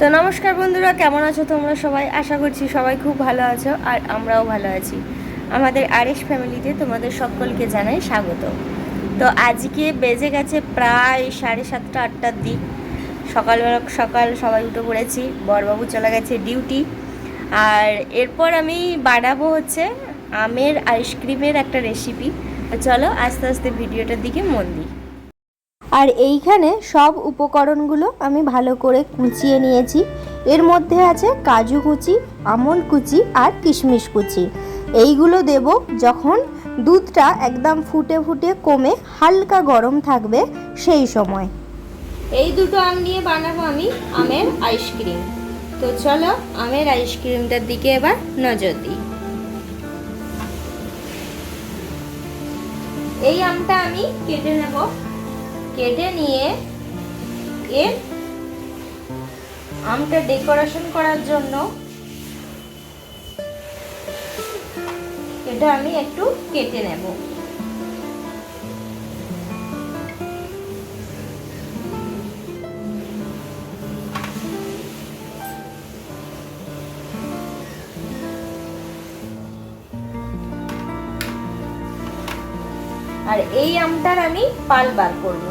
তো নমস্কার বন্ধুরা, কেমন আছো তোমরা সবাই? আশা করছি সবাই খুব ভালো আছো আর আমরাও ভালো আছি। আমাদের আরএস ফ্যামিলিতে তোমাদের সকলকে জানাই স্বাগত। তো আজকে বেজে গেছে প্রায় 7:30 8টার দিক। সকালবেলা সকাল সবাই উঠে পড়েছি, বড়বাবু চলে গেছে ডিউটি। আর এরপর আমি বানাবো হচ্ছে আমের আইসক্রিমের একটা রেসিপি। চলো আস্তে আস্তে ভিডিওটার দিকে মন দিই। আর এইখানে সব উপকরণগুলো আমি ভালো করে কুচিয়ে নিয়েছি। এর মধ্যে আছে কাজু কুচি, আমন্ড কুচি আর কিশমিশ কুচি। এইগুলো দেব যখন দুধটা একদম ফুটে ফুটে কমে হালকা গরম থাকবে সেই সময়। এই দুটো আম নিয়ে বানাবো আমি আমের আইসক্রিম। তো চলো আমের আইসক্রিমটার দিকে এবার নজর দিই। এই আমটা আমি কেটে নেব। কেটে নিয়ে এর আমটা ডেকোরেশন করার জন্য এটা আমি একটু কেটে নেব। আর এই আমটার আমি পাল বার করব।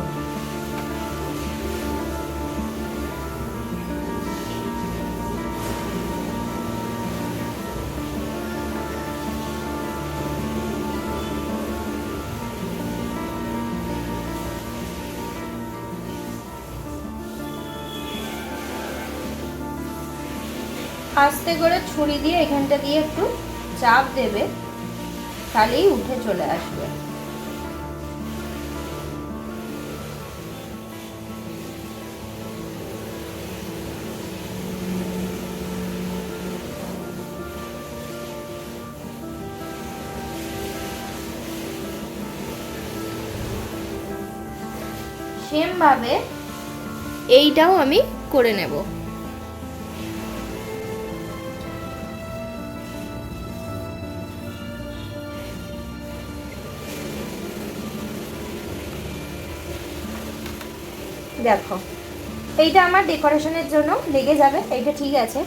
আস্তে করে ছুরি দিয়ে এখানটা দিয়ে একটু চাপ দেবে, তাহলেই উঠে চলে আসবে। সেম ভাবে এইটাও আমি করে নেব। দেখো এইটা আমার ডেকোরেশনের জন্য লেগে যাবে, এইটা ঠিক আছে।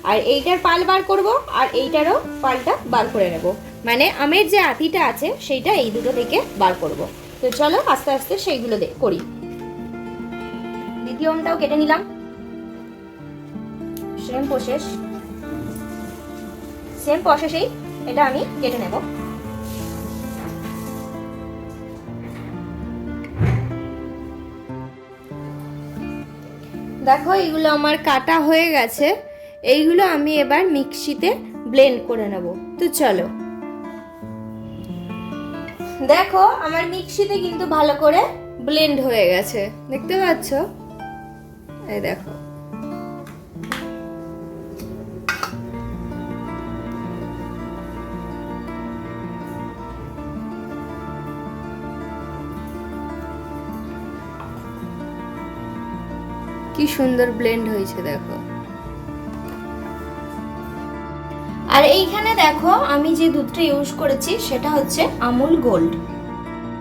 আর এইটার পাল বার করব আর এইটারও পালটা বার করে নেব, মানে আমের যে আটিটা আছে সেইটা এই দুটো থেকে বার করব। তো চলো আস্তে আস্তে সেইগুলো করি। দ্বিতীয় আমটাও কেটে নিলাম, সেম প্রসেসেই এটা আমি কেটে নেব। দেখো এইগুলো আমার কাটা হয়ে গেছে। এইগুলো আমি এবার মিক্সিতে ব্লেন্ড করে নেব। তো চলো, দেখো আমার মিক্সিতে কিন্তু ভালো করে ব্লেন্ড হয়ে গেছে, দেখতে পাচ্ছ? এই দেখো, কি সুন্দর ব্লেন্ড হয়েছে দেখো। আর এইখানে দেখো আমি যে দুধটা ইউজ করেছি সেটা হচ্ছে আমুল গোল্ড।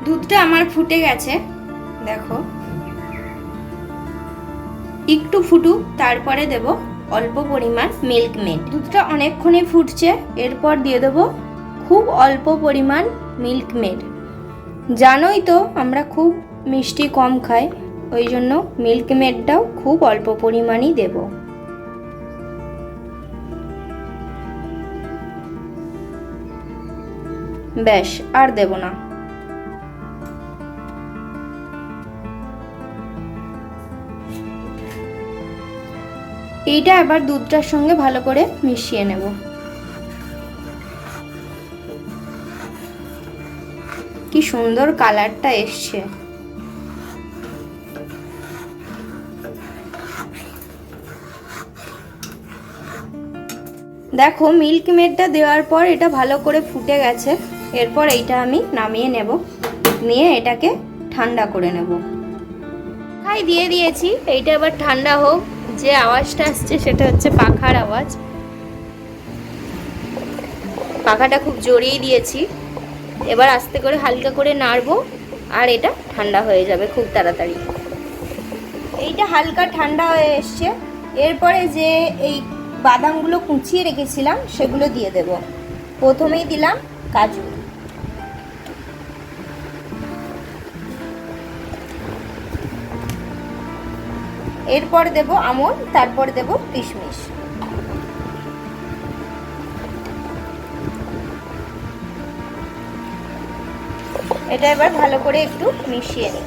দুধটা আমার ফুটে গেছে, দেখো একটু ফুটুক, তারপরে দেব অল্প পরিমাণ মিল্ক মেড। দুধটা অনেকক্ষণই ফুটছে, এরপর দিয়ে দেব খুব অল্প পরিমাণ মিল্ক মেড। জানোই তো আমরা খুব মিষ্টি কম খাই, ওই জন্য মিল্ক মেডটাও খুব অল্প পরিমাণই দেব। ব্যাস, আর দেব না। এইটা এবার দুধটার সঙ্গে ভালো করে মিশিয়ে নেব। কি সুন্দর কালারটা এসছে। দেখো মিল্ক মেডটা দেওয়ার পর এটা ভালো করে ফুটে গেছে। এরপর এইটা আমি নামিয়ে নেব, নিয়ে এটাকে ঠান্ডা করে নেব। দিয়ে দিয়েছি, এইটা এবার ঠান্ডা হোক। যে আওয়াজটা আসছে সেটা হচ্ছে পাখার আওয়াজ। পাখাটা খুব জোরেই দিয়েছি। এবার আস্তে করে হালকা করে নাড়বো আর এটা ঠান্ডা হয়ে যাবে খুব তাড়াতাড়ি। এইটা হালকা ঠান্ডা হয়ে এসছে, এরপরে যে এই বাদামগুলো কুচিয়ে রেখেছিলাম সেগুলো দিয়ে দেব। প্রথমেই দিলাম কাজু, এরপর দেব আমন্ড, তারপর দেব কিশমিশ। এটা এবার ভালো করে একটু মিশিয়ে নিই।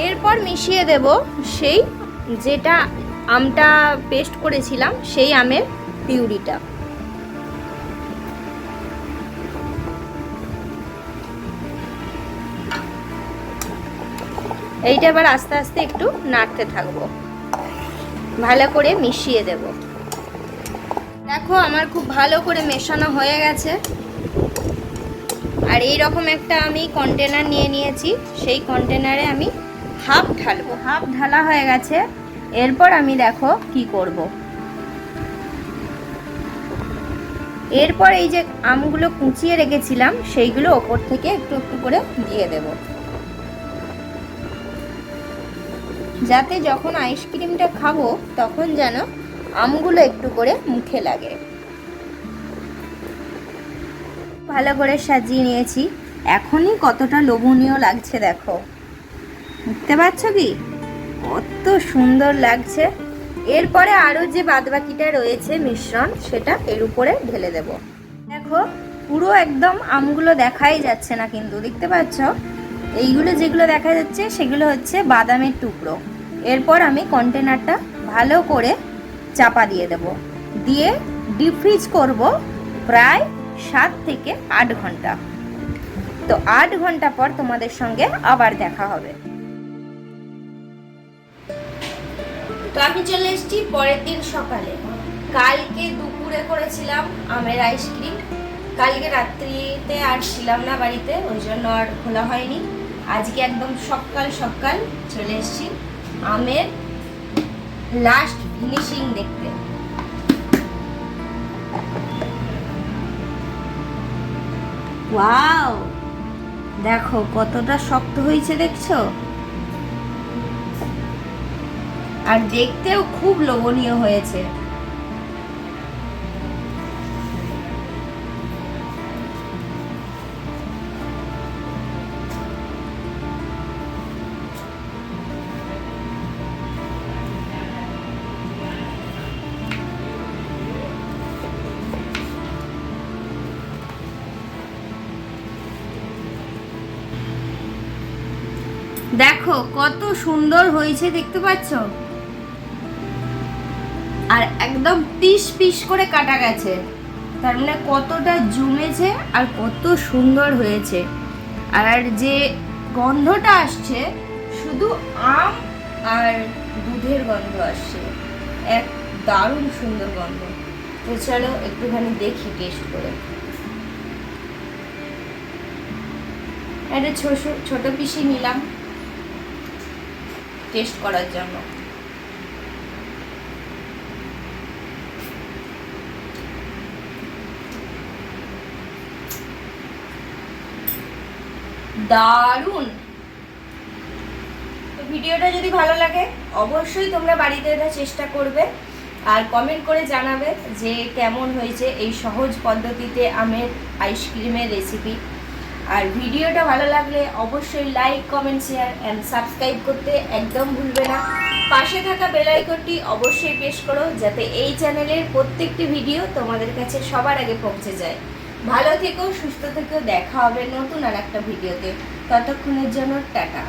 এরপর মিশিয়ে দেব সেই যেটা আমটা পেস্ট করেছিলাম সেই আমের পিউরিটা। এইটা এবার আস্তে আস্তে একটু নাড়তে থাকবো, ভালো করে মিশিয়ে দেব। দেখো আমার খুব ভালো করে মেশানো হয়ে গেছে। আর এই রকম একটা আমি কন্টেনার নিয়ে নিয়েছি, সেই কন্টেনারে আমি হাফ ঢালবো। হাফ ঢালা হয়ে গেছে। এরপর আমি দেখো কি করব। এরপর এই যে আমগুলো কুচিয়ে রেখেছিলাম সেইগুলো ওপর থেকে একটু একটু করে দিয়ে দেব, যাতে যখন আইসক্রিমটা খাবো তখন যেন আমগুলো একটু করে মুখে লাগে। ভালো করে সাজিয়ে নিয়েছি। এখনই কতটা লোভনীয় লাগছে দেখো, দেখতে পাচ্ছ কি কত সুন্দর লাগছে। এরপরে আরও যে বাদবাকিটা রয়েছে মিশ্রণ সেটা এর উপরে ঢেলে দেব। দেখো পুরো একদম আমগুলো দেখাই যাচ্ছে না, কিন্তু দেখতে পাচ্ছ এইগুলো যেগুলো দেখা যাচ্ছে সেগুলো হচ্ছে বাদামের টুকরো। এরপর আমি কন্টেনারটা ভালো করে চাপা দিয়ে দেব, দিয়ে ডিপ ফ্রিজ করব প্রায় 7 থেকে 8 ঘন্টা। তো 8 ঘন্টা পর তোমাদের সঙ্গে আবার দেখা হবে। তো আমি চলে এসেছি পরের দিন সকালে। কালকে দুপুরে করেছিলাম আমের আইসক্রিম, কালকে রাত্রিতে আর ছিলাম না বাড়িতে, ওই জন্য আর খোলা হয়নি। আজকে একদম সকাল সকাল চলে এসেছি আমের লাস্ট ফিনিশিং দেখতে। ওয়াও, দেখো কতটা শক্ত হয়েছে দেখছো, আর দেখতেও খুব লোভনীয় হয়েছে। দেখো কত সুন্দর হয়েছে, দেখতে পাচ্ছ, আর একদম পিস পিস করে কাটা গেছে, তার মানে কতটা জমেছে আর কত সুন্দর হয়েছে। আর যে গন্ধটা আসছে শুধু আম আর দুধের গন্ধ আসছে, এক দারুণ সুন্দর গন্ধ। তো চলো একটুখানি দেখি টেস্ট করে। একটা ছোট পিসি নিলাম টেস্ট করার জন্য। দারুণ। ভিডিওটা যদি ভালো লাগে অবশ্যই তোমরা বাড়িতে এটা চেষ্টা করবে আর কমেন্ট করে জানাবে যে কেমন হয়েছে এই সহজ পদ্ধতিতে আমের আইসক্রিমের রেসিপি। আর ভিডিওটা ভালো লাগলে অবশ্যই like, comment, share and subscribe করতে একদম ভুলবে না। পাশে থাকা বেল আইকনটি অবশ্যই প্রেস করো যাতে এই চ্যানেলের প্রত্যেকটি ভিডিও তোমাদের কাছে সবার আগে পৌঁছে যায়। ভালো থেকো, সুস্থ থেকো, দেখা হবে নতুন আর একটা ভিডিওতে। ততক্ষণের জন্য টাটা।